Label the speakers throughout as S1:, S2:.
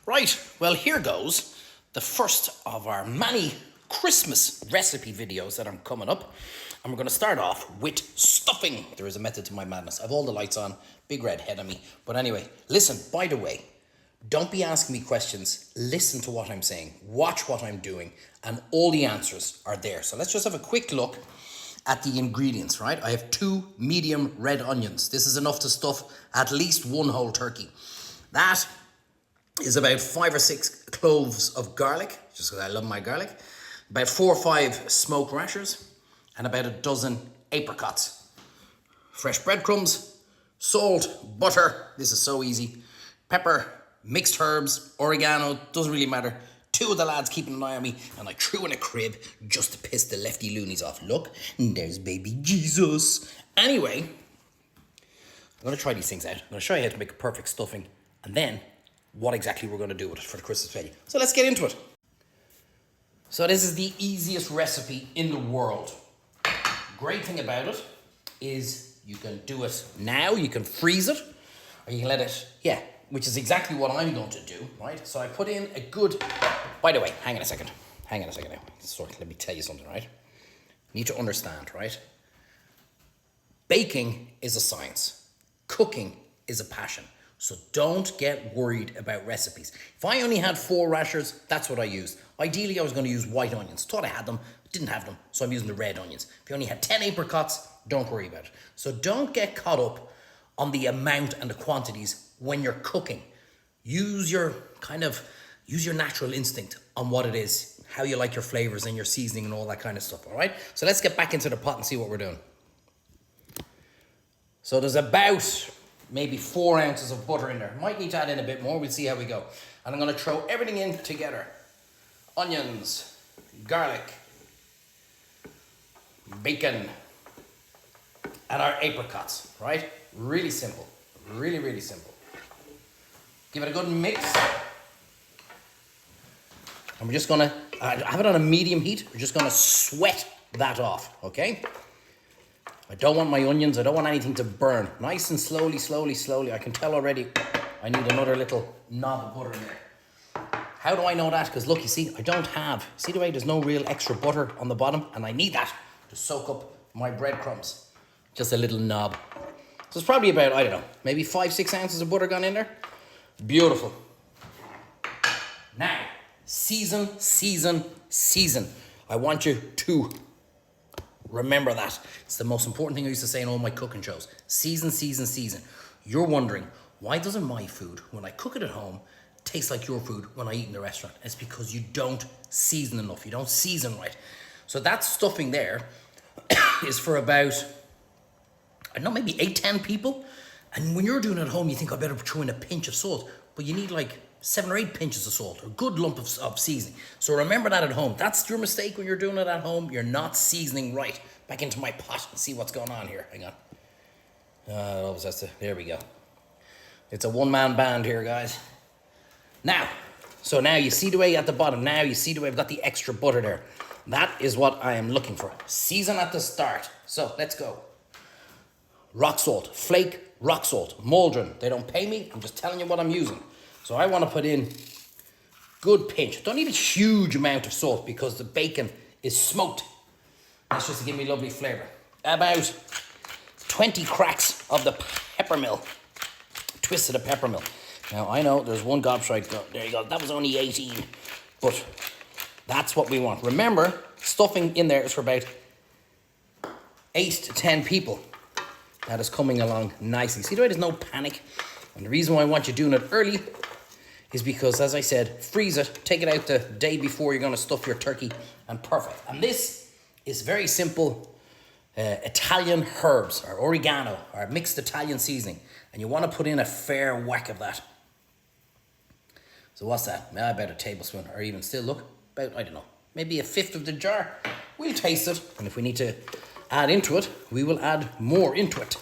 S1: Right, well, here goes the first of our many Christmas recipe videos that are coming up. And we're going to start off with stuffing. There is a method to my madness. I have all the lights on, big red head on me. But anyway, listen, by the way, don't be asking me questions. Listen to what I'm saying. Watch what I'm doing. And all the answers are there. So let's just have a quick look at the ingredients, right? I have 2 medium red onions. This is enough to stuff at least 1 whole turkey. That is about 5 or 6 cloves of garlic, just because I love my garlic, about 4 or 5 smoked rashers, and about a dozen apricots. Fresh breadcrumbs, salt, butter, this is so easy, pepper, mixed herbs, oregano, doesn't really matter. 2 of the lads keeping an eye on me, and I threw in a crib just to piss the lefty loonies off. Look, there's baby Jesus. Anyway, I'm going to try these things out. I'm going to show you how to make a perfect stuffing, and then what exactly we're going to do with it for the Christmas value. So let's get into it. So this is the easiest recipe in the world. Great thing about it is you can do it now, you can freeze it, or you can let it, which is exactly what I'm going to do, right? So I put in a good, by the way, hang on a second now. Sorry, let me tell you something, right? You need to understand, right? Baking is a science. Cooking is a passion. So don't get worried about recipes. If I only had 4 rashers, that's what I used. Ideally, I was going to use white onions. Thought I had them, didn't have them, so I'm using the red onions. If you only had 10 apricots, don't worry about it. So don't get caught up on the amount and the quantities when you're cooking. Use your natural instinct on what it is, how you like your flavors and your seasoning and all that kind of stuff, all right? So let's get back into the pot and see what we're doing. So there's about maybe 4 ounces of butter in there. Might need to add in a bit more. We'll see how we go. And I'm going to throw everything in together. Onions, garlic, bacon, and our apricots, right? Really simple. Really, really simple. Give it a good mix. And we're just going to have it on a medium heat. We're just going to sweat that off, okay? I don't want my onions, I don't want anything to burn. Nice and slowly. I can tell already I need another little knob of butter in there. How do I know that? Because look, you see, I don't have, see the way there's no real extra butter on the bottom? And I need that to soak up my breadcrumbs. Just a little knob. So it's probably about, I don't know, maybe 5-6 ounces of butter gone in there. Beautiful. Now, season. I want you to remember that. It's the most important thing I used to say in all my cooking shows. Season. You're wondering, why doesn't my food, when I cook it at home, taste like your food when I eat in the restaurant? It's because you don't season enough. You don't season right. So that stuffing there is for about, I don't know, maybe 8-10 people. And when you're doing it at home, you think I better throw in a pinch of salt. But you need like 7 or 8 pinches of salt, a good lump of seasoning. So remember that at home. That's your mistake when you're doing it at home. You're not seasoning right. Back into my pot and see what's going on here. Hang on. There we go. It's a one-man band here, guys. Now you see the way at the bottom. Now you see the way I've got the extra butter there. That is what I am looking for. Season at the start. So let's go. Rock salt, flake rock salt, Maldron. They don't pay me. I'm just telling you what I'm using. So I want to put in good pinch. Don't need a huge amount of salt because the bacon is smoked. That's just to give me lovely flavor. About 20 cracks of the peppermill. Twist of the peppermill. Now I know there's one gobshite. There you go. That was only 18. But that's what we want. Remember, stuffing in there is for about 8 to 10 people. That is coming along nicely. See the way there's no panic? And the reason why I want you doing it early is because, as I said, freeze it, take it out the day before you're going to stuff your turkey, and perfect. And this is very simple Italian herbs, or oregano, or mixed Italian seasoning. And you want to put in a fair whack of that. So what's that? About a tablespoon, or even still, look, about, I don't know, maybe 1/5 of the jar. We'll taste it, and if we need to add into it, we will add more into it.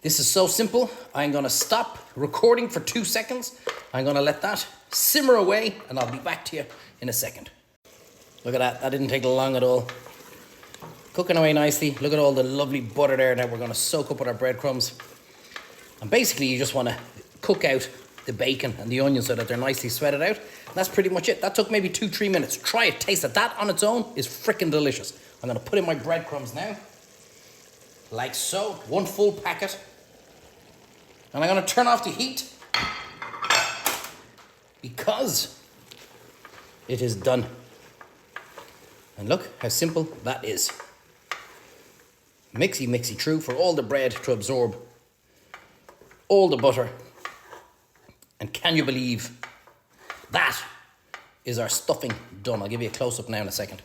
S1: This is so simple. I'm going to stop recording for 2 seconds. I'm going to let that simmer away, and I'll be back to you in a second. Look at that. That didn't take long at all. Cooking away nicely. Look at all the lovely butter there that we're going to soak up with our breadcrumbs. And basically, you just want to cook out the bacon and the onion so that they're nicely sweated out. And that's pretty much it. That took maybe 2-3 minutes. Try it, taste it. That on its own is freaking delicious. I'm gonna put in my breadcrumbs now, like so, 1 full packet. And I'm gonna turn off the heat because it is done. And look how simple that is. Mixy, mixy true for all the bread to absorb all the butter. And can you believe that is our stuffing done? I'll give you a close-up now in a second.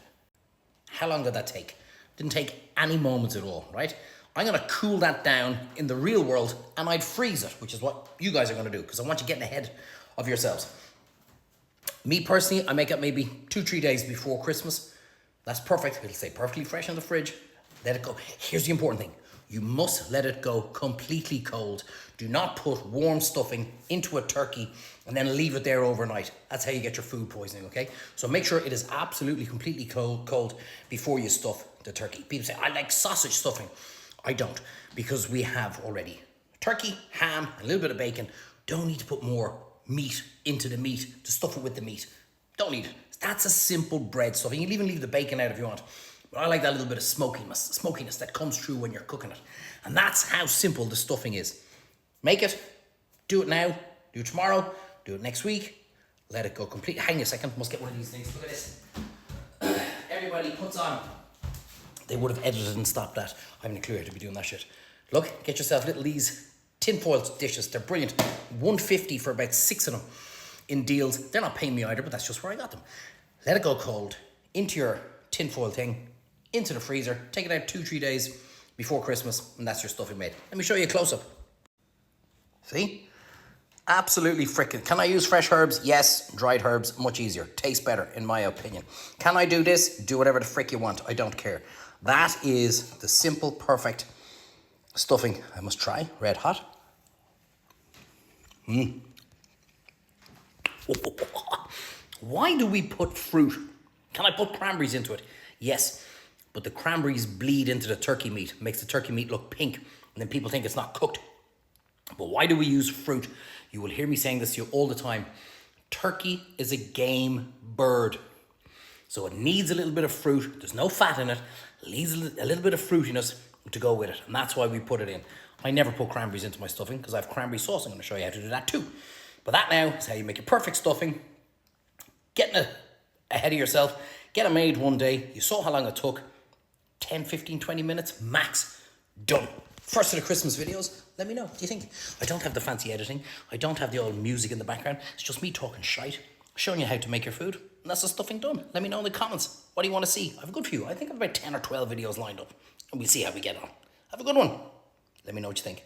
S1: How long did that take? Didn't take any moments at all, right? I'm gonna cool that down in the real world and I'd freeze it, which is what you guys are gonna do because I want you getting ahead of yourselves. Me personally, I make it maybe 2-3 days before Christmas. That's perfect. It'll stay perfectly fresh in the fridge. Let it go. Here's the important thing. You must let it go completely cold. Do not put warm stuffing into a turkey and then leave it there overnight. That's how you get your food poisoning, okay? So make sure it is absolutely completely cold before you stuff the turkey. People say, I like sausage stuffing. I don't, because we have already turkey, ham, a little bit of bacon. Don't need to put more meat into the meat to stuff it with the meat. Don't need it. That's a simple bread stuffing. You can even leave the bacon out if you want. But I like that little bit of smokiness that comes through when you're cooking it. And that's how simple the stuffing is. Make it, do it now, do it tomorrow, do it next week, let it go completely. Hang a second, must get one of these things. Look at this. Everybody puts on. They would have edited and stopped that. I haven't a clue how to be doing that shit. Look, get yourself little these tinfoil dishes. They're brilliant. $1.50 for about 6 of them in deals. They're not paying me either, but that's just where I got them. Let it go cold into your tinfoil thing, into the freezer. Take it out 2-3 days before Christmas, and that's your stuffing made. Let me show you a close-up. See? Absolutely frickin'. Can I use fresh herbs? Yes. Dried herbs, much easier. Tastes better, in my opinion. Can I do this? Do whatever the frick you want. I don't care. That is the simple, perfect stuffing. I must try. Red hot. Why do we put fruit? Can I put cranberries into it? Yes. But the cranberries bleed into the turkey meat. Makes the turkey meat look pink. And then people think it's not cooked. But why do we use fruit? You will hear me saying this to you all the time. Turkey is a game bird. So it needs a little bit of fruit. There's no fat in it. It needs a little bit of fruitiness to go with it. And that's why we put it in. I never put cranberries into my stuffing because I have cranberry sauce. I'm going to show you how to do that too. But that now is how you make your perfect stuffing. Getting it ahead of yourself. Get it made one day. You saw how long it took. 10, 15, 20 minutes max. Done. First of the Christmas videos, let me know. What do you think? I don't have the fancy editing. I don't have the old music in the background. It's just me talking shite, showing you how to make your food. And that's the stuffing done. Let me know in the comments. What do you want to see? I have a good few. I think I have about 10 or 12 videos lined up. And we'll see how we get on. Have a good one. Let me know what you think.